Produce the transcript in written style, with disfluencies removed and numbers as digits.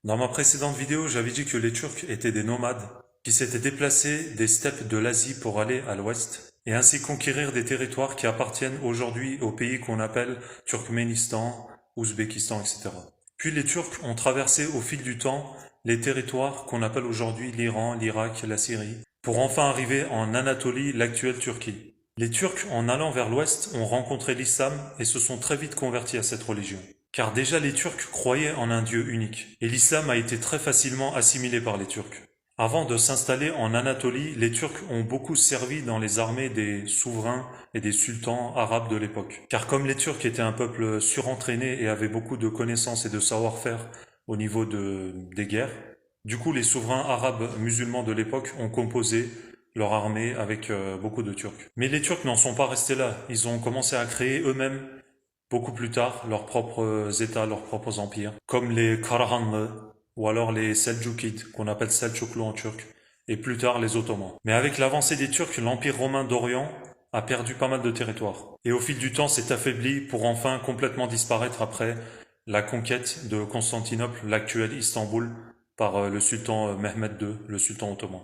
Dans ma précédente vidéo, j'avais dit que les Turcs étaient des nomades qui s'étaient déplacés des steppes de l'Asie pour aller à l'ouest et ainsi conquérir des territoires qui appartiennent aujourd'hui aux pays qu'on appelle Turkménistan, Ouzbékistan, etc. Puis les Turcs ont traversé au fil du temps les territoires qu'on appelle aujourd'hui l'Iran, l'Irak, la Syrie, pour enfin arriver en Anatolie, l'actuelle Turquie. Les Turcs, en allant vers l'ouest, ont rencontré l'islam et se sont très vite convertis à cette religion. Car déjà les Turcs croyaient en un Dieu unique, et l'islam a été très facilement assimilé par les Turcs. Avant de s'installer en Anatolie, les Turcs ont beaucoup servi dans les armées des souverains et des sultans arabes de l'époque. Car comme les Turcs étaient un peuple surentraîné et avaient beaucoup de connaissances et de savoir-faire au niveau des guerres, du coup les souverains arabes musulmans de l'époque ont composé leur armée avec beaucoup de Turcs. Mais les Turcs n'en sont pas restés là, ils ont commencé à créer eux-mêmes beaucoup plus tard leurs propres États, leurs propres empires, comme les Karahanlı ou alors les Seljukides, qu'on appelle Selçuklu en turc, et plus tard les Ottomans. Mais avec l'avancée des Turcs, l'Empire romain d'Orient a perdu pas mal de territoires. Et au fil du temps s'est affaibli pour enfin complètement disparaître après la conquête de Constantinople, l'actuel Istanbul, par le sultan Mehmed II, le sultan ottoman.